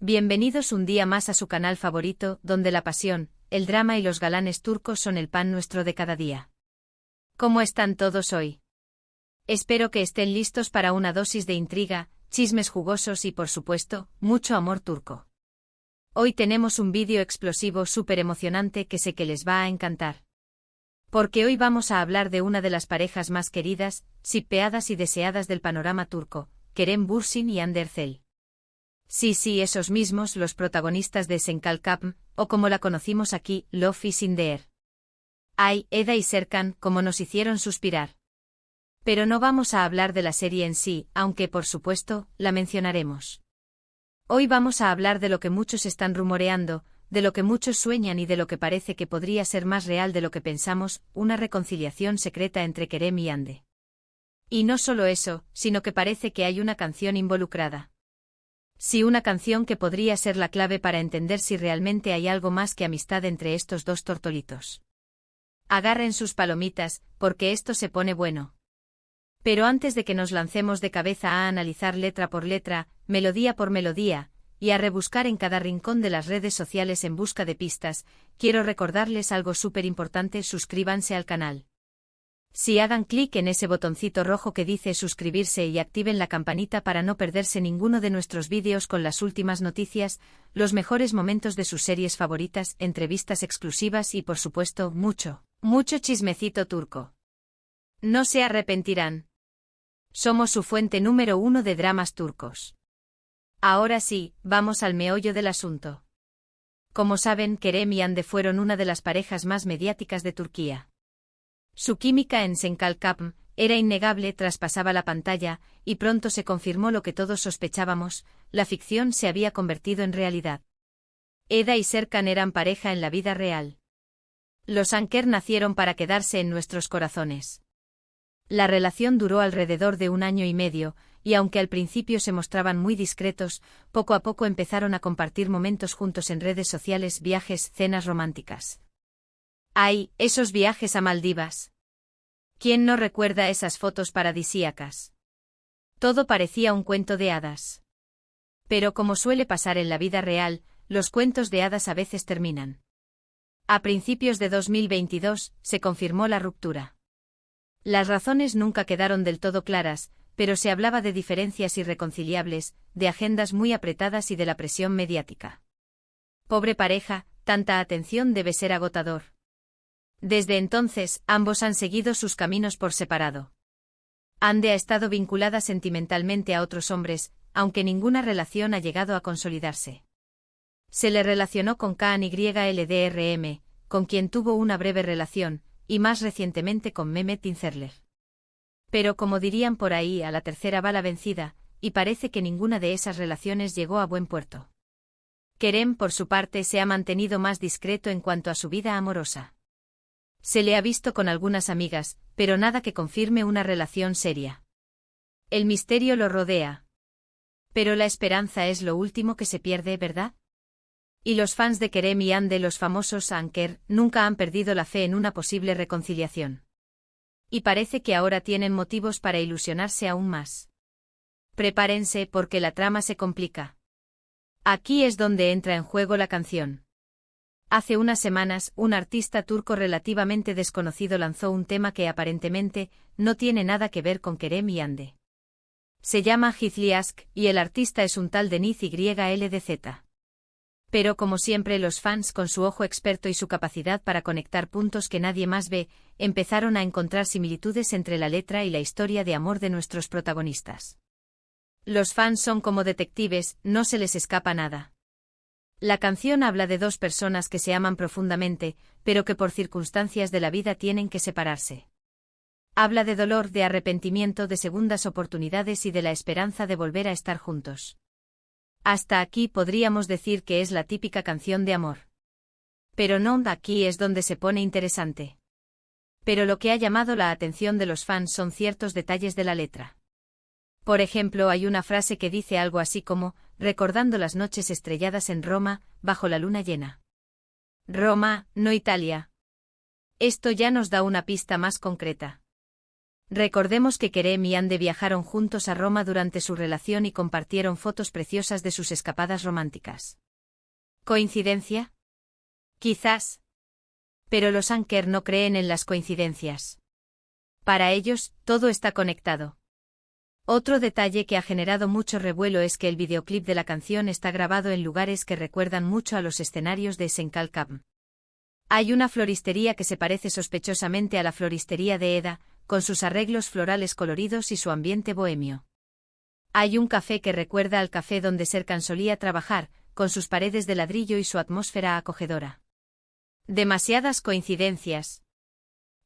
Bienvenidos un día más a su canal favorito, donde la pasión, el drama y los galanes turcos son el pan nuestro de cada día. ¿Cómo están todos hoy? Espero que estén listos para una dosis de intriga, chismes jugosos y, por supuesto, mucho amor turco. Hoy tenemos un vídeo explosivo súper emocionante que sé que les va a encantar. Porque hoy vamos a hablar de una de las parejas más queridas, shippeadas y deseadas del panorama turco, Kerem Bürsin y Hande Erçel. Sí, esos mismos, los protagonistas de Senkalkapm, o como la conocimos aquí, Love is in the air. Ay, Eda y Serkan, como nos hicieron suspirar. Pero no vamos a hablar de la serie en sí, aunque por supuesto, la mencionaremos. Hoy vamos a hablar de lo que muchos están rumoreando, de lo que muchos sueñan y de lo que parece que podría ser más real de lo que pensamos, una reconciliación secreta entre Kerem y Hande. Y no solo eso, sino que parece que hay una canción involucrada. Sí, una canción que podría ser la clave para entender si realmente hay algo más que amistad entre estos dos tortolitos. Agarren sus palomitas, porque esto se pone bueno. Pero antes de que nos lancemos de cabeza a analizar letra por letra, melodía por melodía, y a rebuscar en cada rincón de las redes sociales en busca de pistas, quiero recordarles algo súper importante: suscríbanse al canal. Si hagan clic en ese botoncito rojo que dice suscribirse y activen la campanita para no perderse ninguno de nuestros vídeos con las últimas noticias, los mejores momentos de sus series favoritas, entrevistas exclusivas y por supuesto mucho chismecito turco. No se arrepentirán. Somos su fuente número 1 de dramas turcos. Ahora sí, vamos al meollo del asunto. Como saben, Kerem y Hande fueron una de las parejas más mediáticas de Turquía. Su química en Senkalkapm era innegable, traspasaba la pantalla, y pronto se confirmó lo que todos sospechábamos: la ficción se había convertido en realidad. Eda y Serkan eran pareja en la vida real. Los Anker nacieron para quedarse en nuestros corazones. La relación duró alrededor de 1 año y medio, y aunque al principio se mostraban muy discretos, poco a poco empezaron a compartir momentos juntos en redes sociales, viajes, cenas románticas. ¡Ay, esos viajes a Maldivas! ¿Quién no recuerda esas fotos paradisíacas? Todo parecía un cuento de hadas. Pero como suele pasar en la vida real, los cuentos de hadas a veces terminan. A principios de 2022, se confirmó la ruptura. Las razones nunca quedaron del todo claras, pero se hablaba de diferencias irreconciliables, de agendas muy apretadas y de la presión mediática. Pobre pareja, tanta atención debe ser agotador. Desde entonces, ambos han seguido sus caminos por separado. Hande ha estado vinculada sentimentalmente a otros hombres, aunque ninguna relación ha llegado a consolidarse. Se le relacionó con Kaan YLDRM, con quien tuvo una breve relación, y más recientemente con Mehmet Dinçerler. Pero como dirían por ahí, a la tercera va la vencida, y parece que ninguna de esas relaciones llegó a buen puerto. Kerem, por su parte, se ha mantenido más discreto en cuanto a su vida amorosa. Se le ha visto con algunas amigas, pero nada que confirme una relación seria. El misterio lo rodea. Pero la esperanza es lo último que se pierde, ¿verdad? Y los fans de Kerem y Hande, los famosos Anker, nunca han perdido la fe en una posible reconciliación. Y parece que ahora tienen motivos para ilusionarse aún más. Prepárense porque la trama se complica. Aquí es donde entra en juego la canción. Hace unas semanas, un artista turco relativamente desconocido lanzó un tema que aparentemente no tiene nada que ver con Kerem y Hande. Se llama Hizli Aşk y el artista es un tal Deniz YLDZ. Pero como siempre, los fans, con su ojo experto y su capacidad para conectar puntos que nadie más ve, empezaron a encontrar similitudes entre la letra y la historia de amor de nuestros protagonistas. Los fans son como detectives, no se les escapa nada. La canción habla de dos personas que se aman profundamente, pero que por circunstancias de la vida tienen que separarse. Habla de dolor, de arrepentimiento, de segundas oportunidades y de la esperanza de volver a estar juntos. Hasta aquí podríamos decir que es la típica canción de amor. Pero no, aquí es donde se pone interesante. Pero lo que ha llamado la atención de los fans son ciertos detalles de la letra. Por ejemplo, hay una frase que dice algo así como, recordando las noches estrelladas en Roma, bajo la luna llena. Roma, no Italia. Esto ya nos da una pista más concreta. Recordemos que Kerem y Ande viajaron juntos a Roma durante su relación y compartieron fotos preciosas de sus escapadas románticas. ¿Coincidencia? Quizás. Pero los Anker no creen en las coincidencias. Para ellos, todo está conectado. Otro detalle que ha generado mucho revuelo es que el videoclip de la canción está grabado en lugares que recuerdan mucho a los escenarios de Senkalkam. Hay una floristería que se parece sospechosamente a la floristería de Eda, con sus arreglos florales coloridos y su ambiente bohemio. Hay un café que recuerda al café donde Serkan solía trabajar, con sus paredes de ladrillo y su atmósfera acogedora. ¿Demasiadas coincidencias?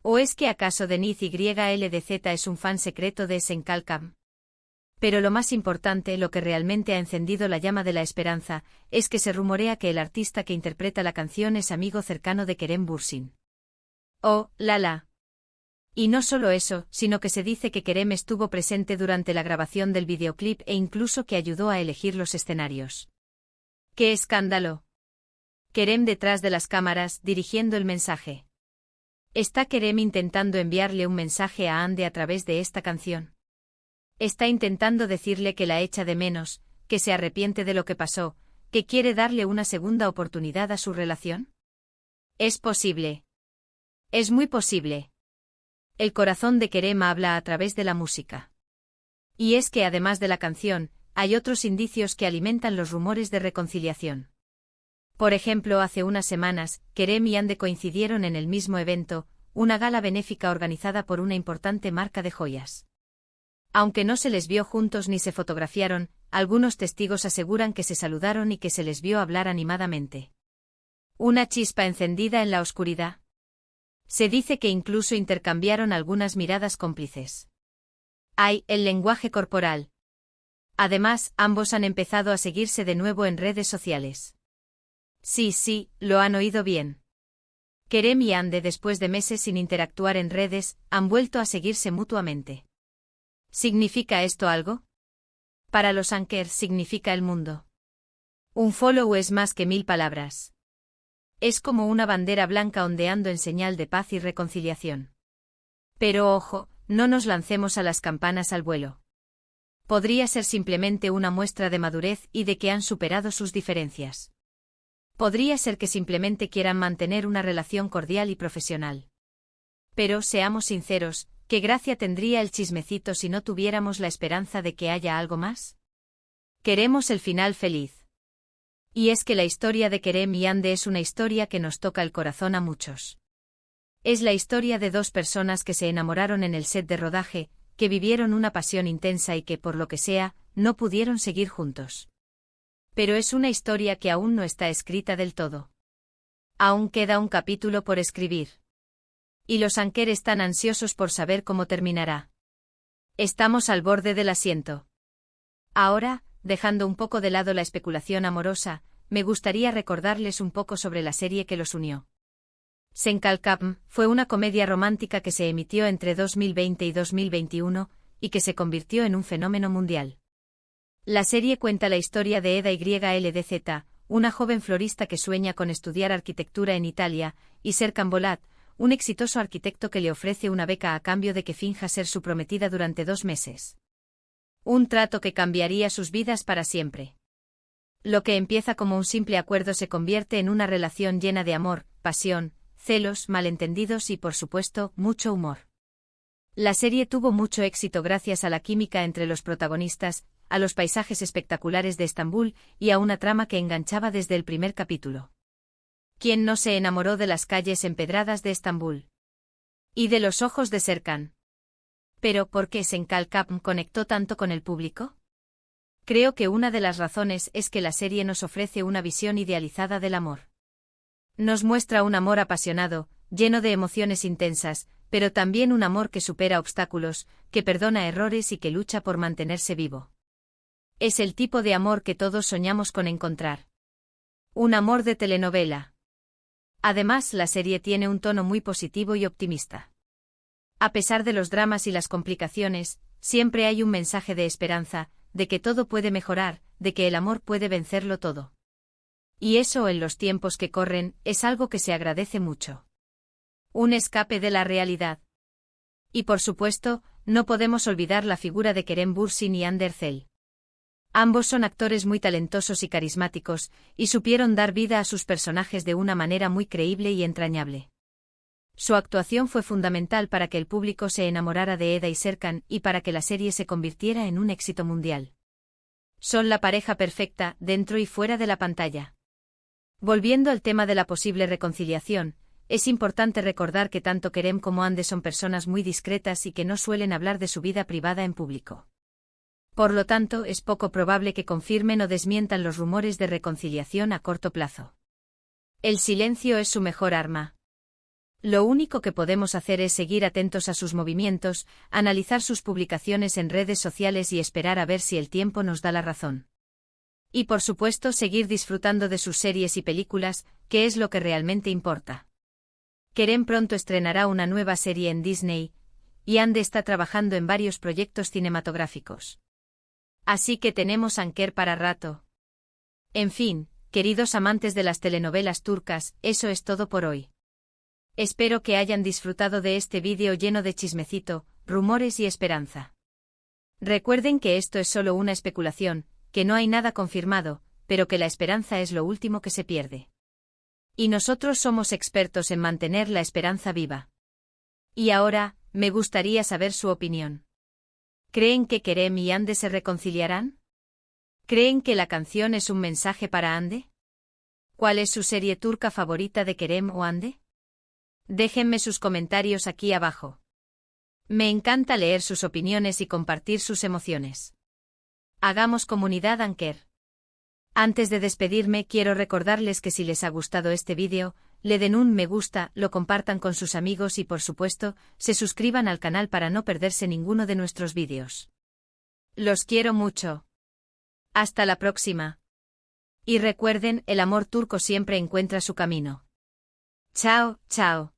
¿O es que acaso Deniz YLDZ es un fan secreto de Senkalkam? Pero lo más importante, lo que realmente ha encendido la llama de la esperanza, es que se rumorea que el artista que interpreta la canción es amigo cercano de Kerem Bürsin. ¡Oh, la! Y no solo eso, sino que se dice que Kerem estuvo presente durante la grabación del videoclip e incluso que ayudó a elegir los escenarios. ¡Qué escándalo! Kerem detrás de las cámaras, dirigiendo el mensaje. ¿Está Kerem intentando enviarle un mensaje a Ande a través de esta canción? ¿Está intentando decirle que la echa de menos, que se arrepiente de lo que pasó, que quiere darle una segunda oportunidad a su relación? Es posible. Es muy posible. El corazón de Kerem habla a través de la música. Y es que además de la canción, hay otros indicios que alimentan los rumores de reconciliación. Por ejemplo, hace unas semanas, Kerem y Ande coincidieron en el mismo evento, una gala benéfica organizada por una importante marca de joyas. Aunque no se les vio juntos ni se fotografiaron, algunos testigos aseguran que se saludaron y que se les vio hablar animadamente. ¿Una chispa encendida en la oscuridad? Se dice que incluso intercambiaron algunas miradas cómplices. Hay el lenguaje corporal. Además, ambos han empezado a seguirse de nuevo en redes sociales. Sí, lo han oído bien. Kerem y Ande, después de meses sin interactuar en redes, han vuelto a seguirse mutuamente. ¿Significa esto algo? Para los Anker significa el mundo. Un follow es más que 1000 palabras. Es como una bandera blanca ondeando en señal de paz y reconciliación. Pero ojo, no nos lancemos a las campanas al vuelo. Podría ser simplemente una muestra de madurez y de que han superado sus diferencias. Podría ser que simplemente quieran mantener una relación cordial y profesional. Pero, seamos sinceros, ¿qué gracia tendría el chismecito si no tuviéramos la esperanza de que haya algo más? Queremos el final feliz. Y es que la historia de Kerem y Ande es una historia que nos toca el corazón a muchos. Es la historia de dos personas que se enamoraron en el set de rodaje, que vivieron una pasión intensa y que, por lo que sea, no pudieron seguir juntos. Pero es una historia que aún no está escrita del todo. Aún queda un capítulo por escribir. Y los Anker están ansiosos por saber cómo terminará. Estamos al borde del asiento. Ahora, dejando un poco de lado la especulación amorosa, me gustaría recordarles un poco sobre la serie que los unió. Senkalkam fue una comedia romántica que se emitió entre 2020 y 2021, y que se convirtió en un fenómeno mundial. La serie cuenta la historia de Eda YLDZ, una joven florista que sueña con estudiar arquitectura en Italia, y Serkan Bolat, un exitoso arquitecto que le ofrece una beca a cambio de que finja ser su prometida durante 2 meses. Un trato que cambiaría sus vidas para siempre. Lo que empieza como un simple acuerdo se convierte en una relación llena de amor, pasión, celos, malentendidos y, por supuesto, mucho humor. La serie tuvo mucho éxito gracias a la química entre los protagonistas, a los paisajes espectaculares de Estambul y a una trama que enganchaba desde el primer capítulo. ¿Quién no se enamoró de las calles empedradas de Estambul? Y de los ojos de Serkan. Pero, ¿por qué Senkalkam conectó tanto con el público? Creo que una de las razones es que la serie nos ofrece una visión idealizada del amor. Nos muestra un amor apasionado, lleno de emociones intensas, pero también un amor que supera obstáculos, que perdona errores y que lucha por mantenerse vivo. Es el tipo de amor que todos soñamos con encontrar. Un amor de telenovela. Además, la serie tiene un tono muy positivo y optimista. A pesar de los dramas y las complicaciones, siempre hay un mensaje de esperanza, de que todo puede mejorar, de que el amor puede vencerlo todo. Y eso, en los tiempos que corren, es algo que se agradece mucho. Un escape de la realidad. Y por supuesto, no podemos olvidar la figura de Kerem Bürsin y Hande Erçel. Ambos son actores muy talentosos y carismáticos, y supieron dar vida a sus personajes de una manera muy creíble y entrañable. Su actuación fue fundamental para que el público se enamorara de Eda y Serkan y para que la serie se convirtiera en un éxito mundial. Son la pareja perfecta, dentro y fuera de la pantalla. Volviendo al tema de la posible reconciliación, es importante recordar que tanto Kerem como Hande son personas muy discretas y que no suelen hablar de su vida privada en público. Por lo tanto, es poco probable que confirmen o desmientan los rumores de reconciliación a corto plazo. El silencio es su mejor arma. Lo único que podemos hacer es seguir atentos a sus movimientos, analizar sus publicaciones en redes sociales y esperar a ver si el tiempo nos da la razón. Y por supuesto seguir disfrutando de sus series y películas, que es lo que realmente importa. Kerem pronto estrenará una nueva serie en Disney, y Hande está trabajando en varios proyectos cinematográficos. Así que tenemos Anker para rato. En fin, queridos amantes de las telenovelas turcas, eso es todo por hoy. Espero que hayan disfrutado de este vídeo lleno de chismecito, rumores y esperanza. Recuerden que esto es solo una especulación, que no hay nada confirmado, pero que la esperanza es lo último que se pierde. Y nosotros somos expertos en mantener la esperanza viva. Y ahora, me gustaría saber su opinión. ¿Creen que Kerem y Hande se reconciliarán? ¿Creen que la canción es un mensaje para Hande? ¿Cuál es su serie turca favorita de Kerem o Hande? Déjenme sus comentarios aquí abajo. Me encanta leer sus opiniones y compartir sus emociones. Hagamos comunidad Anker. Antes de despedirme quiero recordarles que si les ha gustado este vídeo, le den un me gusta, lo compartan con sus amigos y por supuesto, se suscriban al canal para no perderse ninguno de nuestros vídeos. Los quiero mucho. Hasta la próxima. Y recuerden, el amor turco siempre encuentra su camino. Chao, chao.